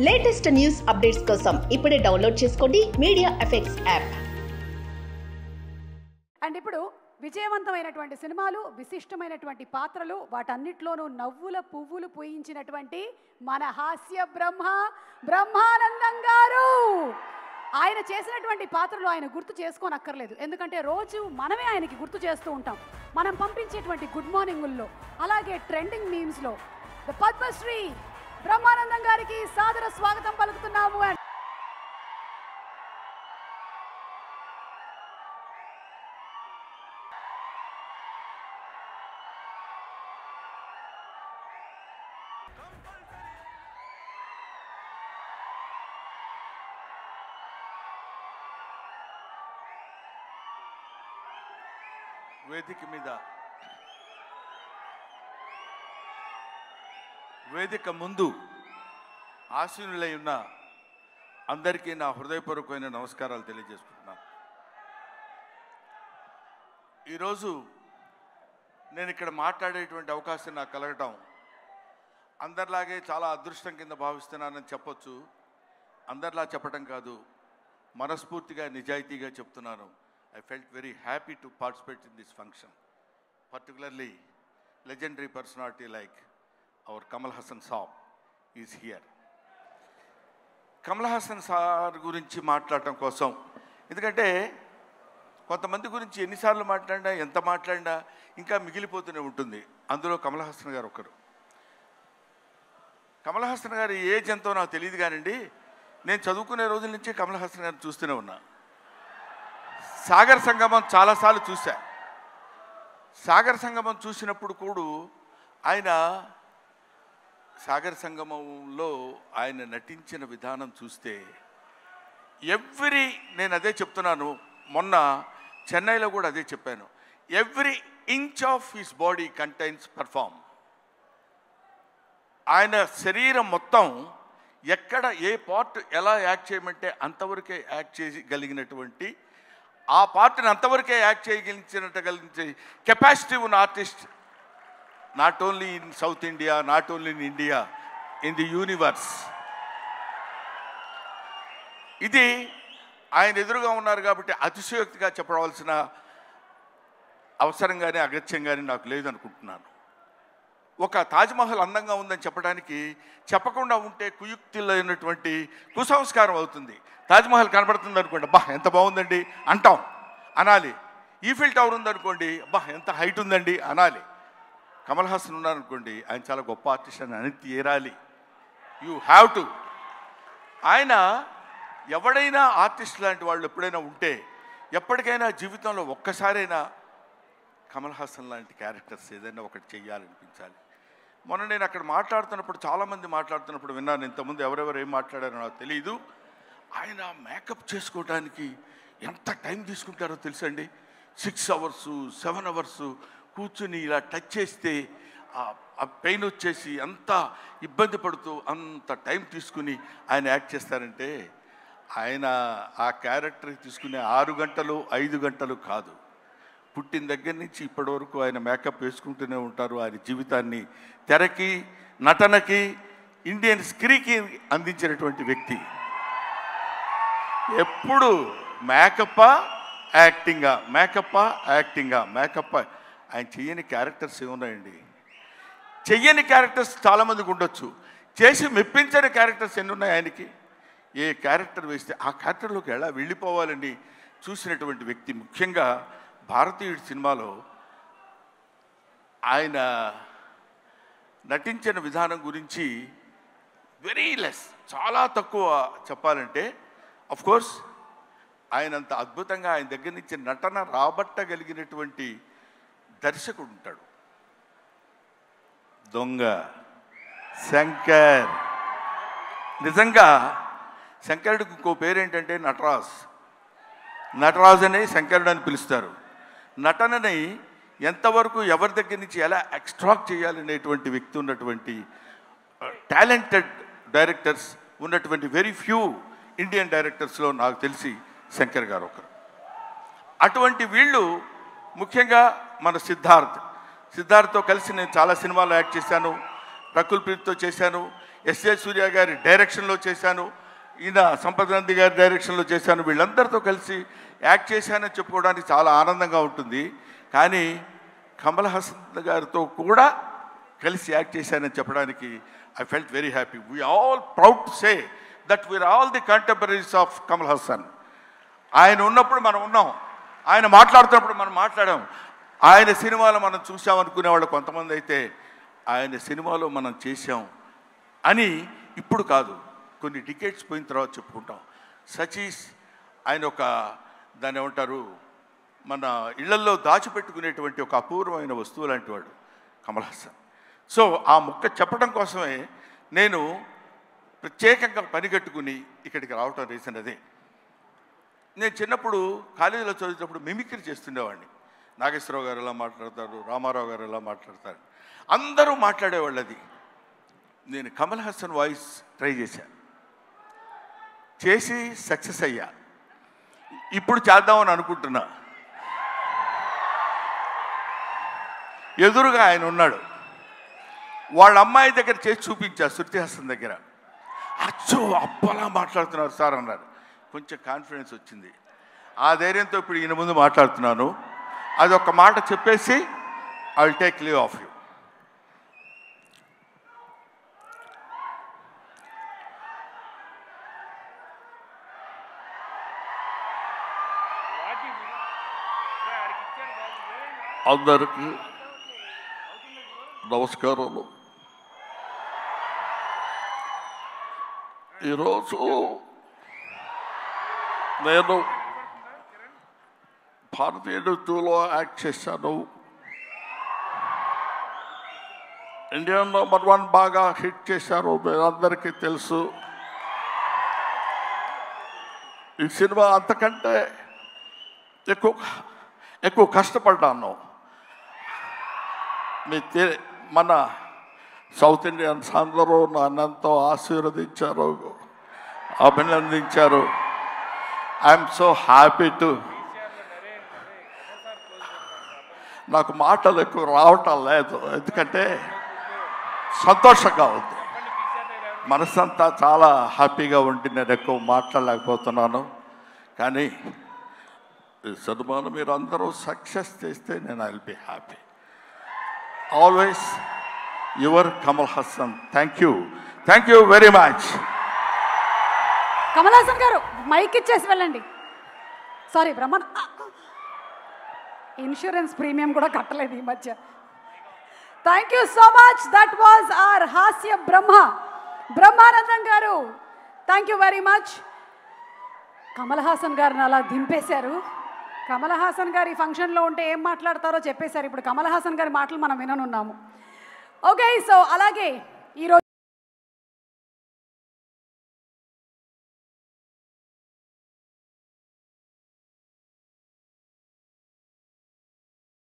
Latest news updates కోసం ఇప్పుడే download చేసుకోండి మీడియా ఎఫెక్ట్స్ యాప్. అండ్ ఇప్పుడు విజయవంతమైనటువంటి సినిమాలు, విశిష్టమైనటువంటి పాత్రలు, వాటన్నిటిలోనూ నవ్వుల పువ్వులు పూయించినటువంటి మన హాస్య బ్రహ్మానందం గారు. ఆయన చేసినటువంటి పాత్రలు ఆయన గుర్తు చేసుకోనక్కర్లేదు, ఎందుకంటే రోజు మనమే ఆయనకి గుర్తు చేస్తూ ఉంటాం. మనం పంపించేటువంటి గుడ్ మార్నింగుల్లో, అలాగే ట్రెండింగ్ మీమ్స్లో ద పద్మశ్రీ బ్రహ్మానందం గారికి సాదర స్వాగతం పలుకుతున్నాము. వేదిక ముందు ఆశీనులై ఉన్న అందరికీ నా హృదయపూర్వకమైన నమస్కారాలు తెలియజేసుకుంటున్నాను. ఈరోజు నేను ఇక్కడ మాట్లాడేటువంటి అవకాశం నాకు కలగటం అందరిలాగే చాలా అదృష్టం కింద భావిస్తున్నానని చెప్పొచ్చు. అందరిలా చెప్పడం కాదు, మనస్ఫూర్తిగా నిజాయితీగా చెప్తున్నాను. I felt very happy to participate in this function, particularly legendary personality like our Kamal Haasan Saab is here. Kamal Haasan sir గురించి మాట్లాడటం కోసం, ఎందుకంటే కొంతమంది గురించి ఎన్నిసార్లు మాట్లాడినా ఎంత మాట్లాడినా ఇంకా మిగిలిపోతూనే ఉంటుంది. అందులో కమల్ హాసన్ గారు ఒకరు. కమల్ హాసన్ గారు ఏజ్ ఎంతో నాకు తెలియదు కానండి, నేను చదువుకునే రోజుల నుంచి కమల్ హాసన్ గారిని చూస్తూనే ఉన్నా. సాగర్ సంగమం చాలాసార్లు చూశా. సాగర్ సంగమం చూసినప్పుడు కూడా ఆయన సంగమంలో ఆయన నటించిన విధానం చూస్తే నేను అదే చెప్తున్నాను, మొన్న చెన్నైలో కూడా అదే చెప్పాను, every inch of his body contains perform. ఆయన శరీరం మొత్తం ఎక్కడ ఏ పార్ట్ ఎలా యాక్ట్ చేయమంటే అంతవరకే యాక్ట్ చేయగలిగినటువంటి, ఆ పార్ట్ని అంతవరకే యాక్ట్ చేయగలిగించే కెపాసిటీ ఉన్న artist, not only in south India, not only in India, in the universe. ఇది ఆయన ఎదురుగా ఉన్నారు కాబట్టి అతిశయోక్తిగా చెప్పవలసిన అవసరం కానీ అగత్యం కానీ నాకు లేదనుకుంటున్నాను. ఒక తాజ్మహల్ అందంగా ఉందని చెప్పడానికి చెప్పకుండా ఉంటే కుయుక్తులైనటువంటి కుసంస్కారం అవుతుంది. తాజ్మహల్ కనబడుతుంది అనుకోండి, అబ్బా ఎంత బాగుందండి అంటాం, అనాలి. ఈఫిల్ టవర్ ఉందనుకోండి, అబ్బా ఎంత హైట్ ఉందండి అనాలి. కమల్ హాసన్ ఉన్నారనుకోండి, ఆయన చాలా గొప్ప ఆర్టిస్ట్ అని అనేది తీరాలి. You have to. ఆయన ఎవడైనా ఆర్టిస్ట్ లాంటి వాళ్ళు ఎప్పుడైనా ఉంటే, ఎప్పటికైనా జీవితంలో ఒక్కసారైనా కమల్ హాసన్ లాంటి క్యారెక్టర్స్ ఏదైనా ఒకటి చెయ్యాలనిపించాలి. మొన్న నేను అక్కడ మాట్లాడుతున్నప్పుడు, చాలామంది మాట్లాడుతున్నప్పుడు విన్నాను. ఇంతకుముందు ఎవరెవరు ఏం మాట్లాడారో నాకు తెలియదు. ఆయన మేకప్ చేసుకోవడానికి ఎంత టైం తీసుకుంటారో తెలుసండి. 6 hours 7 hours కూర్చుని ఇలా టచ్ చేస్తే ఆ పెయిన్ వచ్చేసి అంత ఇబ్బంది పడుతూ అంత టైం తీసుకుని ఆయన యాక్ట్ చేస్తారంటే, ఆయన ఆ క్యారెక్టర్కి తీసుకునే 6 గంటలు 5 గంటలు కాదు, పుట్టిన దగ్గర నుంచి ఇప్పటి వరకు ఆయన మేకప్ వేసుకుంటూనే ఉంటారు. ఆయన జీవితాన్ని తెరకి, నటనకి, ఇండియన్ స్క్రీన్కి అందించినటువంటి వ్యక్తి. ఎప్పుడు మేకప్పా యాక్టింగా, మేకప్పా యాక్టింగా, మేకప్పా. ఆయన చెయ్యని క్యారెక్టర్స్ ఏమున్నాయండి? చెయ్యని క్యారెక్టర్స్ చాలామందికి ఉండొచ్చు, చేసి మెప్పించని క్యారెక్టర్స్ ఎన్ని ఉన్నాయి ఆయనకి. ఏ క్యారెక్టర్ వేస్తే ఆ క్యారెక్టర్లోకి ఎలా వెళ్ళిపోవాలని చూసినటువంటి వ్యక్తి. ముఖ్యంగా భారతీయుడి సినిమాలో ఆయన నటించిన విధానం గురించి వెరీ లెస్, చాలా తక్కువ చెప్పాలంటే. అఫ్కోర్స్ ఆయన అంత అద్భుతంగా ఆయన దగ్గర నుంచి నటన రాబట్టగలిగినటువంటి దర్శకుడు ఉంటాడు. దొంగ శంకర్. నిజంగా శంకరుడికి ఇంకో పేరేంటంటే నటరాజ్ అనే శంకరుడు అని పిలుస్తారు. నటనని ఎంతవరకు ఎవరి దగ్గర నుంచి ఎలా ఎక్స్ట్రాక్ట్ చేయాలనేటువంటి వ్యక్తి ఉన్నటువంటి టాలెంటెడ్ డైరెక్టర్స్ ఉన్నటువంటి వెరీ ఫ్యూ ఇండియన్ డైరెక్టర్స్లో నాకు తెలిసి శంకర్ గారు ఒకరు. అటువంటి వీళ్ళు ముఖ్యంగా మన సిద్ధార్థ్తో కలిసి నేను చాలా సినిమాల్లో యాక్ట్ చేశాను. రకుల్ ప్రీత్తో చేశాను. ఎస్ఏ సూర్య గారి డైరెక్షన్లో చేశాను, ఈయన సంపత్ నంది గారి డైరెక్షన్లో చేశాను. వీళ్ళందరితో కలిసి యాక్ట్ చేశానని చెప్పుకోవడానికి చాలా ఆనందంగా ఉంటుంది. కానీ కమల్ హాసన్ గారితో కూడా కలిసి యాక్ట్ చేశానని చెప్పడానికి I felt very happy. We all proud to say that we are all the contemporaries of Kamal Haasan. ఆయన ఉన్నప్పుడు మనం ఉన్నాం, ఆయన మాట్లాడుతున్నప్పుడు మనం మాట్లాడాం. ఆయన సినిమాలో మనం చూసామనుకునే వాళ్ళు కొంతమంది అయితే ఆయన సినిమాలో మనం చేశాం అని ఇప్పుడు కాదు, కొన్ని డికేట్స్ పోయిన తర్వాత చెప్పుకుంటాం. సచీస్ ఆయన ఒక దాన్ని ఏమంటారు, మన ఇళ్లల్లో దాచిపెట్టుకునేటువంటి ఒక అపూర్వమైన వస్తువు లాంటి వాడు కమల్ హాసన్. సో ఆ ముక్క చెప్పడం కోసమే నేను ప్రత్యేకంగా పనిగట్టుకుని ఇక్కడికి రావటం రీజన్ అదే. నేను చిన్నప్పుడు కాలేజీలో చదివేటప్పుడు మిమిక్రీ చేస్తుండేవాడిని. నాగేశ్వరరావు గారు ఎలా మాట్లాడతారు, రామారావు గారు ఎలా మాట్లాడతారు, అందరూ మాట్లాడేవాళ్ళు. అది నేను కమల్ హాసన్ వాయిస్ ట్రై చేసి సక్సెస్ అయ్యా. ఇప్పుడు చేద్దామని అనుకుంటున్నా. ఎదురుగా ఆయన ఉన్నాడు, వాళ్ళ అమ్మాయి దగ్గర చేసి చూపించా, శృతి హాసన్ దగ్గర. అచ్చో అప్పలా మాట్లాడుతున్నారు సార్ అన్నారు. కొంచెం కాన్ఫిడెన్స్ వచ్చింది. ఆ ధైర్యంతో ఇప్పుడు ఈయన ముందు మాట్లాడుతున్నాను. అది ఒక మాట చెప్పేసి I will take leave of you. అందరికీ నమస్కారాలు. ఈరోజు నేను భారతీయ నృత్యంలో యాక్ట్ చేశాను. ఇండియన్ నెంబర్ 1 బాగా హిట్ చేశారు, మీరందరికీ తెలుసు. ఈ సినిమా అంతకంటే ఎక్కువ కష్టపడ్డాను. మన సౌత్ ఇండియన్స్ అందరూ నన్నంతో ఆశీర్వదించారు, అభినందించారు. I'm so happy to. నాకు మాటలు ఎక్కువ రావటం లేదు, ఎందుకంటే సంతోషంగా ఉంది. మనసంతా చాలా హ్యాపీగా ఉండి నేను ఎక్కువ మాట్లాడలేకపోతున్నాను. కానీ ఈ సినిమాను మీరు అందరూ సక్సెస్ చేస్తే నేను I will be happy. Always your Kamal Haasan. Thank you very much. Kamal Haasan గారు మైక్ ఇచ్చేసి వెళ్ళండి. సారీ బ్రహ్మన్, ఇన్సూరెన్స్ ప్రీమియం కూడా కట్టలేదు ఈ మధ్య. Thank you so much. That was our హాస్య బ్రహ్మానందం గారు. Thank you very much. Kamal Haasan గారిని అలా దింపేశారు. కమల్ హాసన్ గారు ఈ ఫంక్షన్లో ఉంటే ఏం మాట్లాడతారో చెప్పేశారు. ఇప్పుడు కమల్ హాసన్ గారి మాటలు మనం విననున్నాము. ఓకే, సో అలాగే ఈరోజు